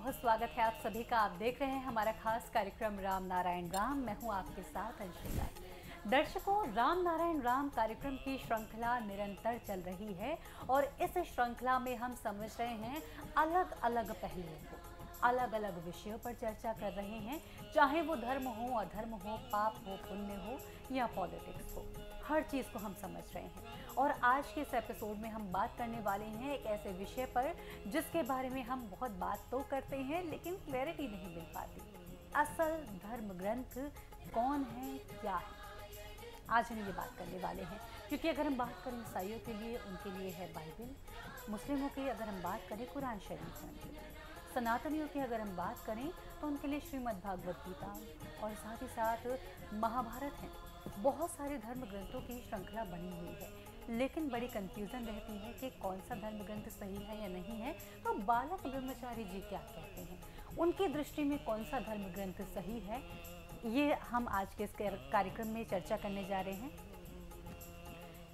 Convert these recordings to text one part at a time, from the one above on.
बहुत स्वागत है आप सभी का। आप देख रहे हैं हमारा खास कार्यक्रम राम नारायण राम। मैं हूं आपके साथ अंशिका। दर्शकों, राम नारायण राम कार्यक्रम की श्रृंखला निरंतर चल रही है और इस श्रृंखला में हम समझ रहे हैं अलग अलग पहलुओं को, अलग अलग विषयों पर चर्चा कर रहे हैं, चाहे वो धर्म हो, अधर्म हो, पाप हो, पुण्य हो या पॉलिटिक्स हो, हर चीज़ को हम समझ रहे हैं। और आज के इस एपिसोड में हम बात करने वाले हैं एक ऐसे विषय पर जिसके बारे में हम बहुत बात तो करते हैं लेकिन क्लैरिटी नहीं मिल पाती। असल धर्म ग्रंथ कौन है, क्या है, आज हम ये बात करने वाले हैं। क्योंकि अगर हम बात करें ईसाइयों के लिए, उनके लिए है बाइबल। मुस्लिमों की अगर हम बात करें कुरान शरीफ है उनके लिए। सनातनियों की अगर हम बात करें तो उनके लिए श्रीमद् भागवत गीता और साथ ही साथ महाभारत है। बहुत सारे धर्म ग्रंथों की श्रृंखला बनी हुई है, लेकिन बड़ी कंफ्यूजन रहती है कि कौन सा धर्म ग्रंथ सही है या नहीं है। तो बालक ब्रह्मचारी जी क्या कहते हैं, उनकी दृष्टि में कौन सा धर्म ग्रंथ सही है, ये हम आज के इस कार्यक्रम में चर्चा करने जा रहे हैं।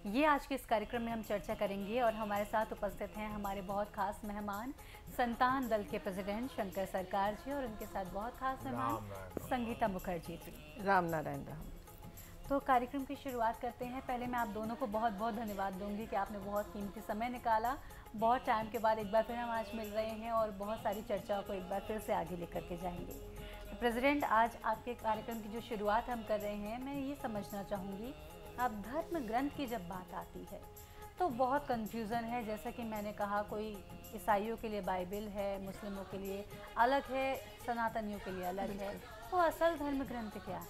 ये आज के इस कार्यक्रम में हम चर्चा करेंगे और हमारे साथ उपस्थित हैं हमारे बहुत खास मेहमान, संतान दल के प्रेसिडेंट शंकर सरकार जी और उनके साथ बहुत खास मेहमान संगीता मुखर्जी जी। राम नारायण राम। तो कार्यक्रम की शुरुआत करते हैं। पहले मैं आप दोनों को बहुत बहुत धन्यवाद दूंगी कि आपने बहुत कीमती समय निकाला। बहुत टाइम के बाद एक बार फिर हम आज मिल रहे हैं और बहुत सारी चर्चाओं को एक बार फिर से आगे लेकर के जाएंगे। तो प्रेसिडेंट, आज आपके कार्यक्रम की जो शुरुआत हम कर रहे हैं, मैं ये समझना चाहूँगी, अब धर्म ग्रंथ की जब बात आती है तो बहुत कन्फ्यूज़न है। जैसा कि मैंने कहा, कोई ईसाइयों के लिए बाइबल है, मुस्लिमों के लिए अलग है, सनातनियों के लिए अलग है। तो असल धर्म ग्रंथ क्या है,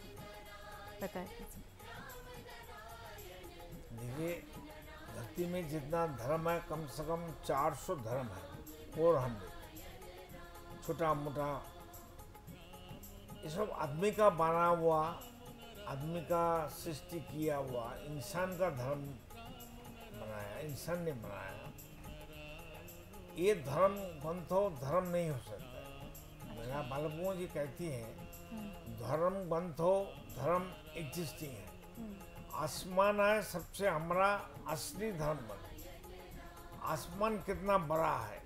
बताएं। देखिए, धरती में जितना धर्म है कम से कम 400 धर्म है और हम छोटा मोटा ये सब आदमी का बना हुआ, आदमी का सृष्टि किया हुआ, इंसान का धर्म बनाया, इंसान ने बनाया। ये धर्म ग्रंथो धर्म नहीं हो सकता है। मेरा बालबुआ जी कहती हैं धर्म ग्रंथो धर्म एग्जिस्टिंग है। आसमान है सबसे हमारा असली धर्म बन। आसमान कितना बड़ा है,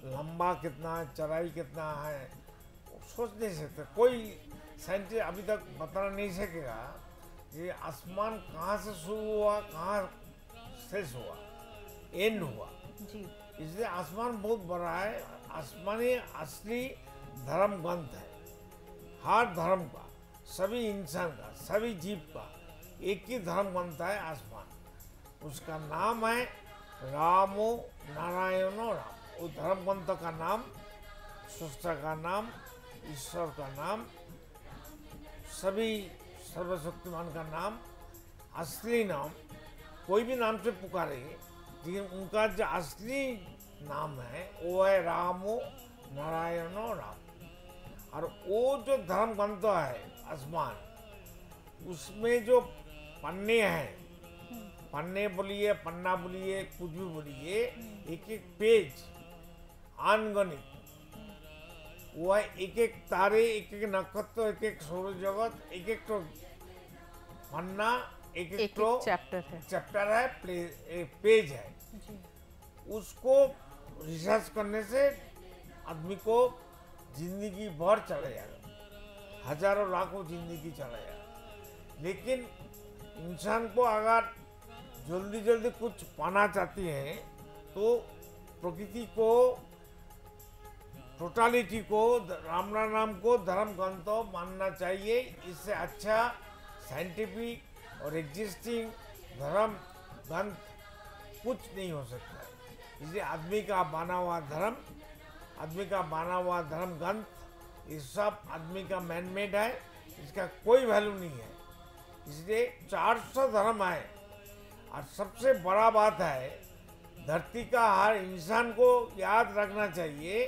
लंबा कितना है, चौड़ाई कितना है, सोच नहीं सकते। कोई साइंटिस्ट अभी तक बता नहीं सकेगा कि आसमान कहाँ से शुरू हुआ, कहाँ शेष हुआ, एंड हुआ जी। इसलिए आसमान बहुत बड़ा है। आसमानी असली धर्म ग्रंथ है। हर धर्म का, सभी इंसान का, सभी जीव का एक ही धर्म ग्रंथ है आसमान। उसका नाम है रामो नारायणो राम। वो धर्म ग्रंथ का नाम, सृष्टा का नाम, ईश्वर का नाम, सभी सर्वशक्तिमान का नाम, असली नाम, कोई भी नाम से पुकारे, लेकिन उनका जो असली नाम है वो है रामो नारायणो राम। और वो जो धर्म ग्रंथ है आसमान, उसमें जो पन्ने हैं, पन्ने बोलिए, पन्ना बोलिए, कुछ भी बोलिए, एक एक पेज अनगणित, वो है एक एक तारे, एक एक नक्षत्र, एक एक सौर जगत, एक एक तो पन्ना, एक एक तो चैप्टर है, पेज है जी। उसको रिसर्च करने से आदमी को जिंदगी भर चलेगा, हजारों लाखों जिंदगी चलेगा। लेकिन इंसान को अगर जल्दी जल्दी कुछ पाना चाहती है तो प्रकृति को, टोटालिटी को, राम नाम को धर्म ग्रंथ मानना चाहिए। इससे अच्छा साइंटिफिक और एग्जिस्टिंग धर्म ग्रंथ कुछ नहीं हो सकता है। इसलिए आदमी का बना हुआ धर्म, आदमी का बना हुआ धर्म ग्रंथ, ये सब आदमी का मैन मेड है, इसका कोई वैल्यू नहीं है। इसलिए 400 धर्म है। और सबसे बड़ा बात है, धरती का हर इंसान को याद रखना चाहिए,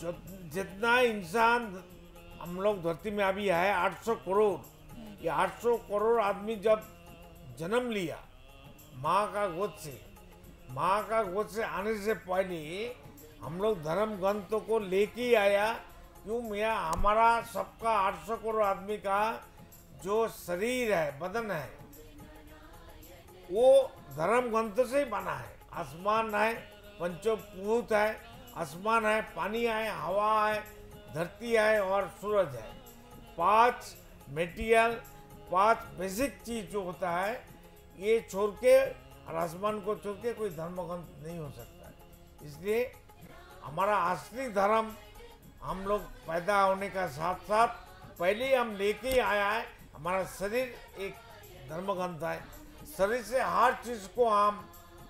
जो जितना इंसान हम लोग धरती में अभी है 800 करोड़, ये 800 करोड़ आदमी जब जन्म लिया माँ का गोद से, माँ का गोद से आने से पहले हम लोग धर्म ग्रंथों को लेके आया। क्यों मियाँ, हमारा सबका 800 करोड़ आदमी का जो शरीर है, बदन है, वो धर्म ग्रंथ से ही बना है। आसमान है, पंचभूत है, आसमान है, पानी है, हवा है, धरती है और सूरज है। 5 मटेरियल, 5 बेसिक चीज जो होता है, ये छोड़ के और आसमान को छोड़ के कोई धर्मग्रंथ नहीं हो सकता। इसलिए हमारा असली धर्म हम लोग पैदा होने का साथ साथ पहले ही हम लेके ही आया है। हमारा शरीर एक धर्म ग्रंथ है। शरीर से हर चीज को हम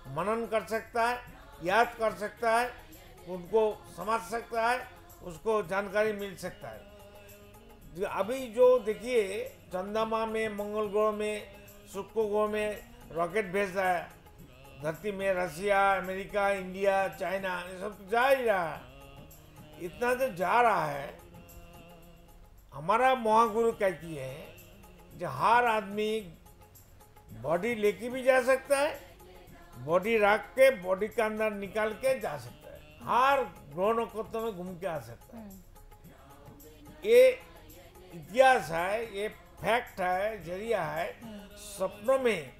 मनन कर सकता है, याद कर सकता है, उनको समझ सकता है, उसको जानकारी मिल सकता है। अभी जो देखिए चंद्रमा में, मंगल ग्रह में, शुक्र ग्रह में रॉकेट भेज रहा है, धरती में रसिया, अमेरिका, इंडिया, चाइना, ये सब तो जा ही रहा है। इतना जो जा रहा है, हमारा महागुरु कहती है कि हर आदमी बॉडी लेके भी जा सकता है, बॉडी रख के बॉडी के अंदर निकाल के जा सकता है, हर ग्रह नक्षत्र में घूम के आ सकता है। ये इतिहास है, ये फैक्ट है, जरिया है। सपनों में,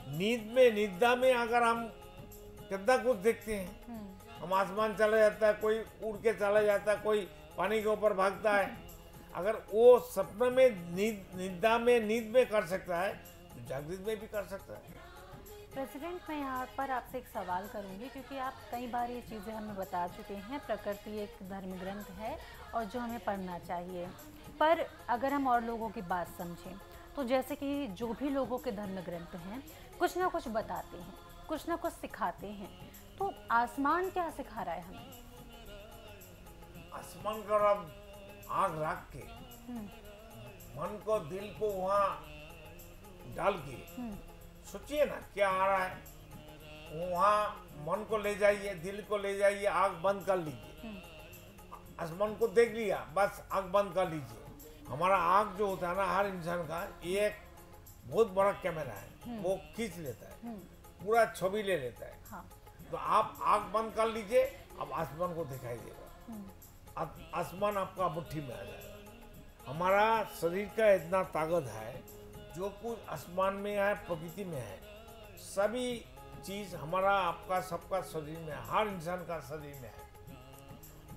नींद में, निद्रा में अगर हम कितना कुछ देखते हैं, हम आसमान चला जाता है, कोई उड़ के चला जाता है, कोई पानी के ऊपर भागता है। अगर वो सपने में, निद्रा में, नींद में कर सकता है तो जागृत में भी कर सकता है। प्रेसिडेंट, मैं यहाँ पर आपसे एक सवाल करूँगी, क्योंकि आप कई बार ये चीज़ें हमें बता चुके हैं। प्रकृति एक धर्म ग्रंथ है और जो हमें पढ़ना चाहिए, पर अगर हम और लोगों की बात समझें तो जैसे कि जो भी लोगों के धर्म ग्रंथ हैं कुछ ना कुछ बताते हैं, कुछ ना कुछ सिखाते हैं, तो आसमान क्या सिखा रहा है हमें? आसमान का रब आग रख के, मन को, दिल को वहाँ डाल के सोचिए ना क्या आ रहा है। वहाँ मन को ले जाइए, दिल को ले जाइए, आग बंद कर लीजिए, आसमान को देख लिया, बस आग बंद कर लीजिए। हमारा आग जो होता है ना, हर इंसान का ये एक बहुत बड़ा कैमरा है, वो खींच लेता है, पूरा छवि ले लेता है। हाँ। तो आप आग बंद कर लीजिए, अब आसमान को दिखाई देगा, आसमान आपका मुट्ठी में आ जाएगा। हमारा शरीर का इतना ताकत है, जो कुछ आसमान में है, प्रकृति में है, सभी चीज हमारा, आपका, सबका शरीर में है, हर इंसान का शरीर में है।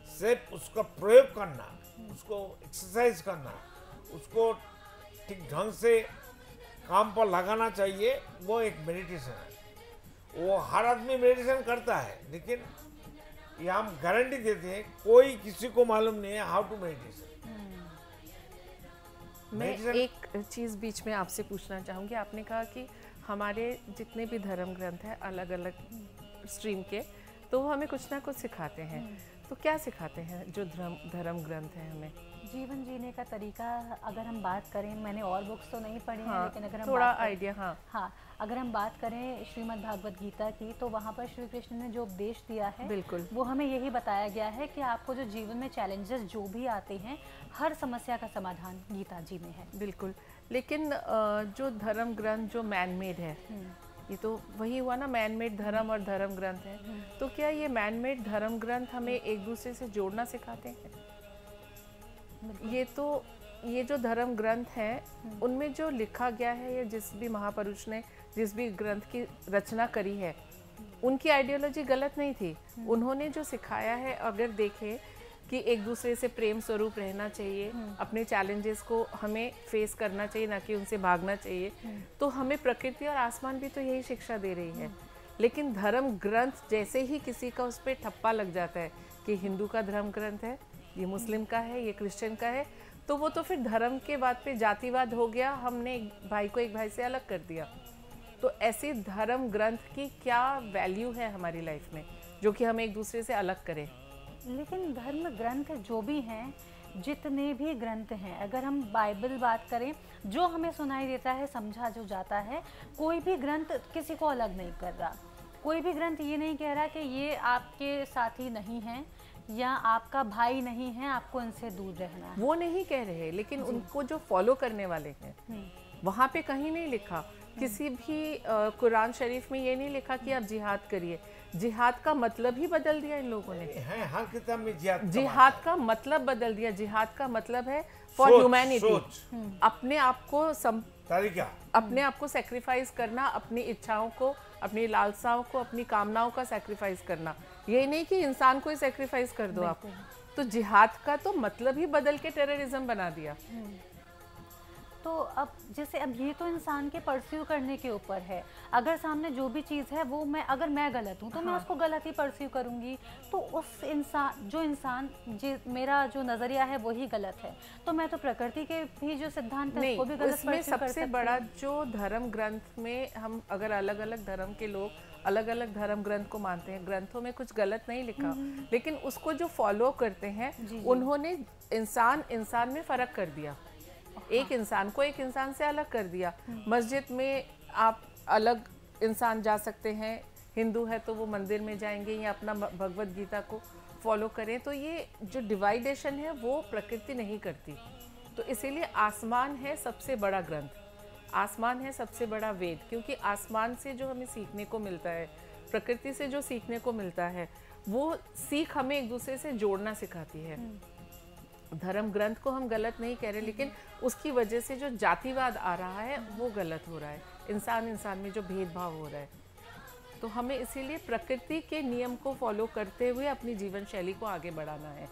सिर्फ उसका प्रयोग करना, उसको एक्सरसाइज करना, उसको ठीक ढंग से काम पर लगाना चाहिए, वो एक मेडिटेशन है। वो हर आदमी मेडिटेशन करता है, लेकिन ये हम गारंटी देते हैं कोई किसी को मालूम नहीं है हाउ टू मेडिटेशन। मैं एक चीज़ बीच में आपसे पूछना चाहूँगी। आपने कहा कि हमारे जितने भी धर्म ग्रंथ हैं अलग अलग स्ट्रीम के, तो वो हमें कुछ ना कुछ सिखाते हैं। तो क्या सिखाते हैं जो धर्म ग्रंथ हैं हमें? जीवन जीने का तरीका अगर हम बात करें, मैंने और बुक्स तो नहीं पढ़ी हैं, लेकिन अगर हम थोड़ा बात करें, आइडिया। हाँ, अगर हम बात करें श्रीमद् भागवत गीता की, तो वहाँ पर श्री कृष्ण ने जो उपदेश दिया है, बिल्कुल, वो हमें यही बताया गया है कि आपको जो जीवन में चैलेंजेस जो भी आते हैं, हर समस्या का समाधान गीता जी में है। बिल्कुल। लेकिन जो धर्म ग्रंथ जो मैन मेड है, ये तो वही हुआ ना, मैन मेड धर्म और धर्म ग्रंथ है। तो क्या ये मैन मेड धर्म ग्रंथ हमें एक दूसरे से जोड़ना सिखाते हैं? ये जो धर्म ग्रंथ हैं, उनमें जो लिखा गया है, या जिस भी महापुरुष ने जिस भी ग्रंथ की रचना करी है, उनकी आइडियोलॉजी गलत नहीं थी। उन्होंने जो सिखाया है, अगर देखें कि एक दूसरे से प्रेम स्वरूप रहना चाहिए, अपने चैलेंजेस को हमें फेस करना चाहिए, ना कि उनसे भागना चाहिए, तो हमें प्रकृति और आसमान भी तो यही शिक्षा दे रही है। लेकिन धर्म ग्रंथ जैसे ही किसी का उस पर ठप्पा लग जाता है कि हिंदू का धर्म ग्रंथ है, ये मुस्लिम का है, ये क्रिश्चियन का है, तो वो तो फिर धर्म के बाद पे जातिवाद हो गया, हमने एक भाई को एक भाई से अलग कर दिया। तो ऐसे धर्म ग्रंथ की क्या वैल्यू है हमारी लाइफ में, जो कि हमें एक दूसरे से अलग करे? लेकिन धर्म ग्रंथ जो भी हैं, जितने भी ग्रंथ हैं, अगर हम बाइबल बात करें, जो हमें सुनाई देता है, समझा जो जाता है, कोई भी ग्रंथ किसी को अलग नहीं कर रहा। कोई भी ग्रंथ ये नहीं कह रहा कि ये आपके साथी नहीं हैं या आपका भाई नहीं है, आपको इनसे दूर रहना है। वो नहीं कह रहे, लेकिन उनको जो फॉलो करने वाले हैं, वहाँ पे कहीं नहीं लिखा, किसी भी कुरान शरीफ में ये नहीं लिखा कि आप जिहाद करिए। जिहाद का मतलब ही बदल दिया इन लोगों ने। है हर किताब में जिहाद का मतलब बदल दिया। जिहाद का मतलब है फॉर ह्यूमैनिटी, अपने आप को तरीका। अपने आप को सेक्रीफाइस करना, अपनी इच्छाओं को, अपनी लालसाओं को, अपनी कामनाओं का सेक्रीफाइस करना। ये नहीं कि इंसान को ही सेक्रीफाइस कर दो आप। तो जिहाद का तो मतलब ही बदल के टेररिज्म बना दिया। तो अब जैसे अब ये तो इंसान के परस्यू करने के ऊपर है। अगर सामने जो भी चीज़ है वो अगर मैं गलत हूँ तो मैं उसको गलत ही परस्यू करूँगी। तो उस इंसान मेरा जो नज़रिया है वही गलत है, तो मैं तो प्रकृति के भी जो सिद्धांत है उसको भी गलत इसमें परस्यू कर सकती सबसे बड़ा जो धर्म ग्रंथ में, हम अगर अलग अलग धर्म के लोग अलग अलग धर्म ग्रंथ को मानते हैं, ग्रंथों में कुछ गलत नहीं लिखा, लेकिन उसको जो फॉलो करते हैं उन्होंने इंसान में फ़र्क कर दिया। एक इंसान को एक इंसान से अलग कर दिया। मस्जिद में आप अलग इंसान जा सकते हैं, हिंदू है तो वो मंदिर में जाएंगे या अपना भगवत गीता को फॉलो करें। तो ये जो डिवाइडेशन है वो प्रकृति नहीं करती। तो इसीलिए आसमान है सबसे बड़ा ग्रंथ, आसमान है सबसे बड़ा वेद, क्योंकि आसमान से जो हमें सीखने को मिलता है, प्रकृति से जो सीखने को मिलता है, वो सीख हमें एक दूसरे से जोड़ना सिखाती है। धर्म ग्रंथ को हम गलत नहीं कह रहे, लेकिन उसकी वजह से जो जातिवाद आ रहा है वो गलत हो रहा है, इंसान में जो भेदभाव हो रहा है। तो हमें इसीलिए प्रकृति के नियम को फॉलो करते हुए अपनी जीवन शैली को आगे बढ़ाना है।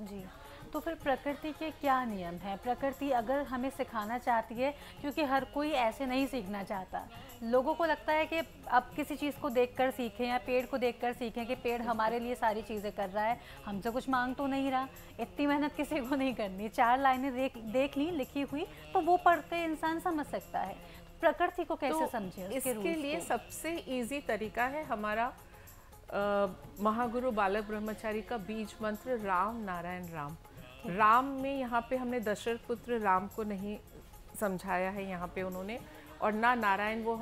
जी, तो फिर प्रकृति के क्या नियम हैं? प्रकृति अगर हमें सिखाना चाहती है, क्योंकि हर कोई ऐसे नहीं सीखना चाहता। लोगों को लगता है कि अब किसी चीज़ को देखकर सीखें या पेड़ को देखकर सीखें कि पेड़ हमारे लिए सारी चीज़ें कर रहा है, हमसे कुछ मांग तो नहीं रहा। इतनी मेहनत किसी को नहीं करनी, 4 लाइनें देख ली लिखी हुई तो वो पढ़ते इंसान समझ सकता है। प्रकृति को कैसे समझे? इसके लिए सबसे इजी तरीका है हमारा महागुरु बालक ब्रह्मचारी का बीज मंत्र राम नारायण राम। राम में यहाँ पे हमने दशरथ पुत्र राम को नहीं समझाया है यहाँ पे उन्होंने, और ना नारायण वो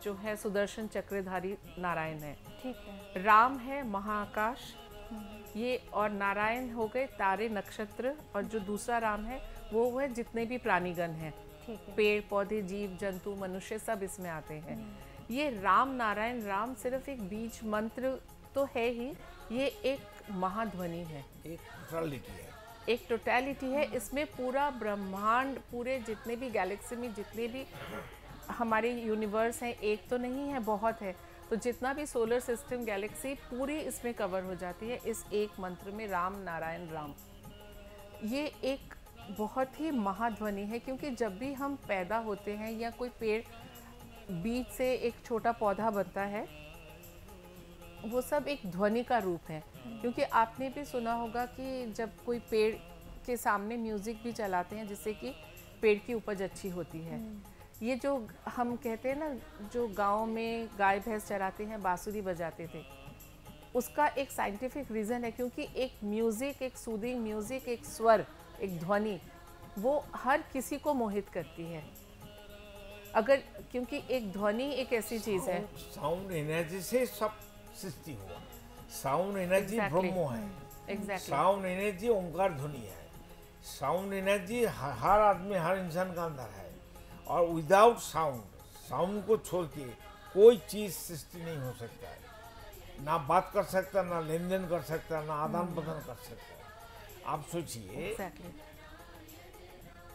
जो है सुदर्शन चक्रधारी नारायण है। ठीक है। राम है महाआकाश ये, और नारायण हो गए तारे नक्षत्र, और जो दूसरा राम है वो है जितने भी प्राणीगण हैं, पेड़ पौधे जीव जंतु मनुष्य सब इसमें आते हैं। ये राम नारायण राम सिर्फ एक बीज मंत्र तो है ही, ये एक महाध्वनि है, एक टोटलिटी है। इसमें पूरा ब्रह्मांड, पूरे जितने भी गैलेक्सी में जितने भी हमारे यूनिवर्स हैं, एक तो नहीं है बहुत है, तो जितना भी सोलर सिस्टम गैलेक्सी पूरी इसमें कवर हो जाती है इस एक मंत्र में राम नारायण राम। ये एक बहुत ही महाध्वनि है, क्योंकि जब भी हम पैदा होते हैं या कोई पेड़ बीज से एक छोटा पौधा बनता है, वो सब एक ध्वनि का रूप है। क्योंकि आपने भी सुना होगा कि जब कोई पेड़ के सामने म्यूज़िक भी चलाते हैं जिससे कि पेड़ की उपज अच्छी होती है। ये जो हम कहते हैं ना, जो गांव में गाय भैंस चराते हैं बांसुरी बजाते थे, उसका एक साइंटिफिक रीज़न है, क्योंकि एक म्यूज़िक, एक सूदिंग म्यूज़िक, एक स्वर, एक ध्वनि, वो हर किसी को मोहित करती है। अगर क्योंकि एक ध्वनि एक ऐसी चीज़ है, साउंड एनर्जी से सब सृष्टि हुआ। साउंड एनर्जी ब्रह्म है, साउंड एनर्जी ओंकार ध्वनि है, साउंड एनर्जी हर आदमी हर इंसान का अंदर है। और विदाउट साउंड को छोड़ के कोई चीज सृष्टि नहीं हो सकता है। ना बात कर सकता, ना लेन देन कर सकता, ना आदान प्रदान कर सकता। आप सोचिए,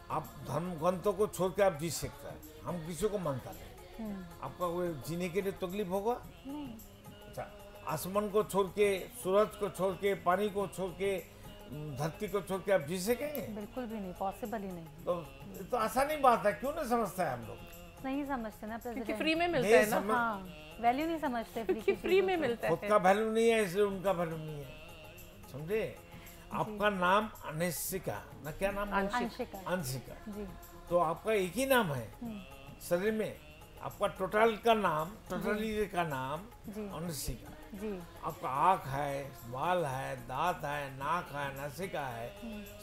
आप धर्म ग्रंथों को छोड़ के आप जी सकते हैं, हम किसी को मानता नहीं। आपका कोई जीने के लिए तकलीफ होगा? अच्छा, आसमान को छोड़ के, सूरज को छोड़ के, पानी को छोड़ के, धरती को छोड़ के आप जी सकेंगे? बिल्कुल भी नहीं, पॉसिबल ही नहीं। तो आसानी बात है, क्यों नहीं समझता है हम लोग? नहीं समझते ना प्रेसिडेंट, क्योंकि फ्री में मिलता है ना। हाँ, वैल्यू नहीं समझते, फ्री में मिलता है। खुद का वैल्यू नहीं है इसलिए उनका वैल्यू नहीं है, समझे? आपका नाम अनिश्चिका ना, क्या नाम? अंशिका। जी। तो आपका एक ही नाम है शरीर में, आपका टोटल का नाम, टोटलिटी का नाम अनिश्चिका। जी। आपका आँख है, बाल है, दांत है, नाक है, नासिका है,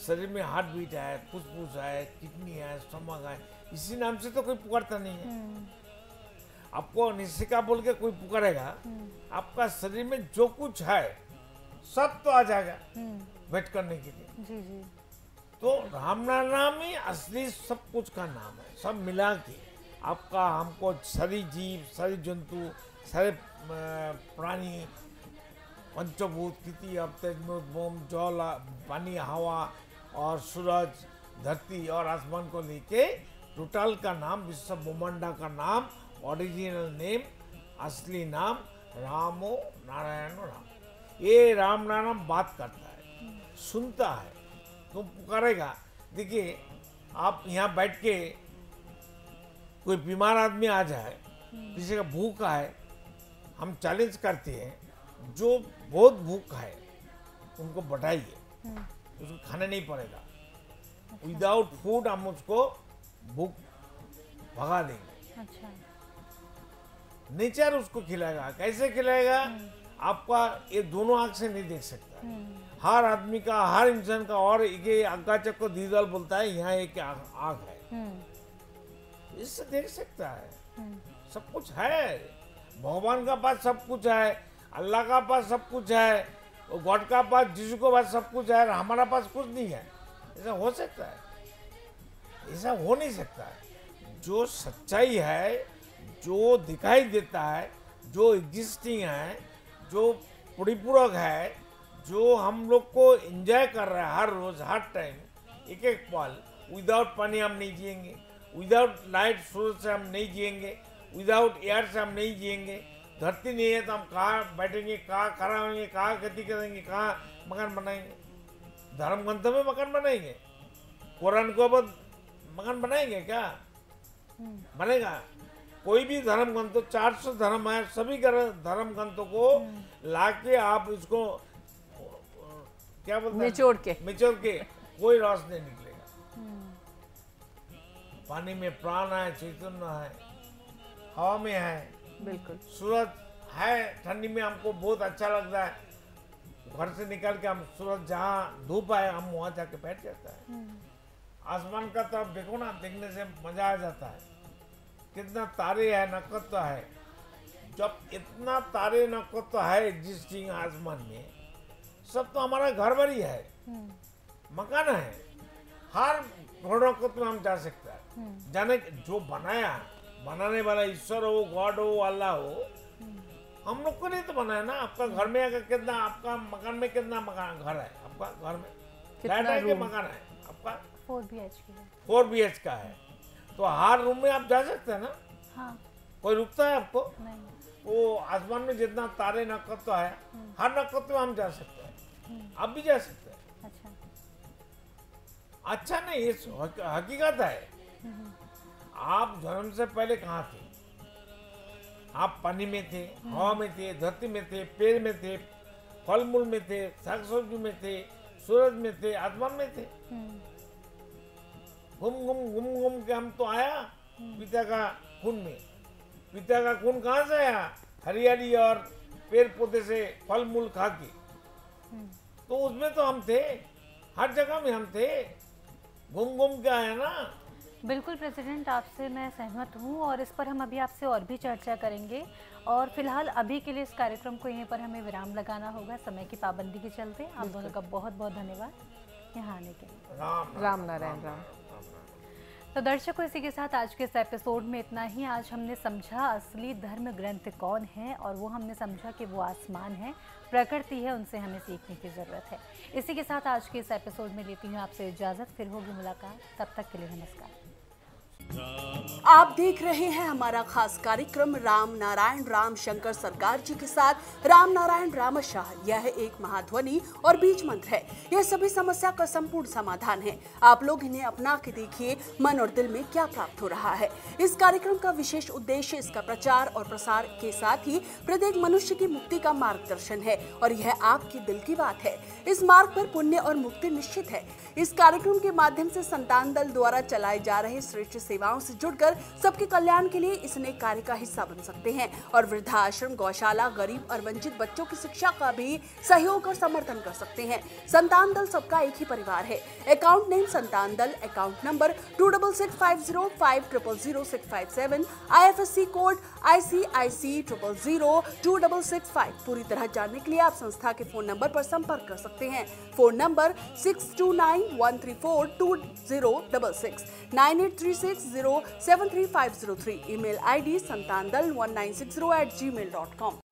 शरीर में हार्ट बीट है, फुसफुस है, किडनी है, स्टमक है, इसी नाम से तो कोई पुकारता नहीं है। आपको अनिश्चिका बोल के कोई पुकारेगा, आपका शरीर में जो कुछ है सब तो आ जाएगा वेट करने के लिए। जी जी। तो राम नाम ही असली सब कुछ का नाम है, सब मिला के आपका हमको सारी जीव, सारी जंतु, सारे प्राणी, पंचभूत, कृति, अब तेजोम, जल, पानी, हवा और सूरज, धरती और आसमान को लेके टोटल का नाम, विश्व ब्रह्मांड का नाम, ओरिजिनल नेम, असली नाम रामो नारायण राम। ये राम नाम बात करता है, सुनता है, तो पुकारेगा। देखिए आप यहाँ बैठ के कोई बीमार आदमी आ जाए, किसी का भूखा है, हम चैलेंज करते हैं जो बहुत भूखा है उनको बढ़ाइए, उसको खाने नहीं पड़ेगा। विदाउट फूड हम उसको भूख भगा देंगे। अच्छा। नेचर उसको खिलाएगा। कैसे खिलाएगा? आपका ये दोनों आंख से नहीं देख सकता है। हर आदमी का, हर इंसान का, और ये आगा चक्को दीदल बोलता है, यहाँ एक आंख है, इससे देख सकता है। सब कुछ है, भगवान का पास सब कुछ है, अल्लाह का पास सब कुछ है, गॉड का पास, जिसु के पास सब कुछ है, और हमारा पास कुछ नहीं है। ऐसा हो सकता है? ऐसा हो नहीं सकता है। जो सच्चाई है, जो दिखाई देता है, जो एग्जिस्टिंग है, जो परिपूरक है, जो हम लोग को एंजॉय कर रहा है हर रोज, हर टाइम, एक एक पल। विदाउट पानी हम नहीं जिएंगे, विदाउट लाइट सूरज से हम नहीं जिएंगे, विदाउट एयर से हम नहीं जिएंगे। धरती नहीं है तो हम कहाँ बैठेंगे, कहाँ खड़ा होंगे, कहाँ खेती करेंगे, कहाँ मकान बनाएंगे? धर्म ग्रंथ में मकान बनाएंगे? कुरान को अब मकान बनाएंगे क्या? बनेगा? कोई भी धर्म ग्रंथ, 400 धर्म है, सभी धर्म ग्रंथों को लाके आप इसको क्या बोलते हैं, निचोड़ के कोई रस नहीं निकलेगा। पानी में प्राण है, चैतन्य है, हवा में है, बिल्कुल। सूरज है, ठंडी में हमको बहुत अच्छा लगता है, घर से निकल के हम सूरज जहाँ धूप है हम वहाँ जाके बैठ जाता है। आसमान का तरफ देखो ना, देखने से मजा आ जाता है। कितना तारे है, नक्षत्र है। जब इतना तारे नक्षत्र है एग्जिस्टिंग आसमान में, सब तो हमारा घर भर ही है, मकान है। हर नक्षत्र में हम जा सकते हैं। जाने जो बनाया, बनाने वाला ईश्वर हो, गॉड हो, अल्लाह हो, हम लोग को नहीं तो बनाया ना। आपका घर में अगर कितना, आपका मकान में कितना मकान घर है? आपका घर में फ्लैट के मकान है आपका 4 BHK है। 4 BHK का है, तो हर रूम में आप जा सकते हैं ना। हाँ। कोई रुकता है आपको? नहीं। वो आसमान में जितना तारे नक्षत्र है, हर नक्षत्र में हम जा सकते हैं। आप भी जा सकते हैं। अच्छा। अच्छा नहीं, ये हकीकत है। आप जन्म से पहले कहाँ थे? आप पानी में थे, हवा में थे, धरती में थे, पेड़ में थे, फल मूल में थे, साग सब्जी में थे, सूरज में थे, आसमान में थे। घूम के हम तो आया पिता का खून में। पिता का खून कहाँ से आया? हरियाली और पेड़ पौधे से फल मूल खा के। तो उसमें तो हम थे, हर जगह में हम थे, घूम के आया ना। बिल्कुल प्रेसिडेंट, आपसे मैं सहमत हूँ और इस पर हम अभी आपसे और भी चर्चा करेंगे। और फिलहाल अभी के लिए इस कार्यक्रम को यहीं पर हमें विराम लगाना होगा, समय की पाबंदी के चलते। आप दोनों का बहुत बहुत धन्यवाद यहाँ आने के लिए। राम नारायण राम। तो दर्शकों, इसी के साथ आज के इस एपिसोड में इतना ही। आज हमने समझा असली धर्म ग्रंथ कौन है, और वो हमने समझा कि वो आसमान है, प्रकृति है, उनसे हमें सीखने की ज़रूरत है। इसी के साथ आज के इस एपिसोड में लेती हूँ आपसे इजाज़त। फिर होगी मुलाकात, तब तक के लिए नमस्कार। आप देख रहे हैं हमारा खास कार्यक्रम राम नारायण राम शंकर सरकार जी के साथ राम नारायण रामशाह। यह एक महाध्वनि और बीज मंत्र है। यह सभी समस्या का संपूर्ण समाधान है। आप लोग इन्हें अपना के देखिए, मन और दिल में क्या प्राप्त हो रहा है। इस कार्यक्रम का विशेष उद्देश्य इसका प्रचार और प्रसार के साथ ही प्रत्येक मनुष्य की मुक्ति का मार्गदर्शन है, और यह आपके दिल की बात है। इस मार्ग पर पुण्य और मुक्ति निश्चित है। इस कार्यक्रम के माध्यम से संतान दल द्वारा चलाए जा रहे श्रेष्ठ सेवाओं से जुड़कर सबके कल्याण के लिए इस नेक कार्य का हिस्सा बन सकते हैं, और वृद्धाश्रम, गौशाला, गरीब और वंचित बच्चों की शिक्षा का भी सहयोग और समर्थन कर सकते हैं। संतान दल सबका एक ही परिवार है। अकाउंट नेम संतान दल, account number 266505000657, IFSC code ICIC 000265। पूरी तरह जानने के लिए आप संस्था के फोन नंबर पर संपर्क कर सकते हैं। Phone number 6291342066, 9836073503। Email ID santandal1960@gmail.com।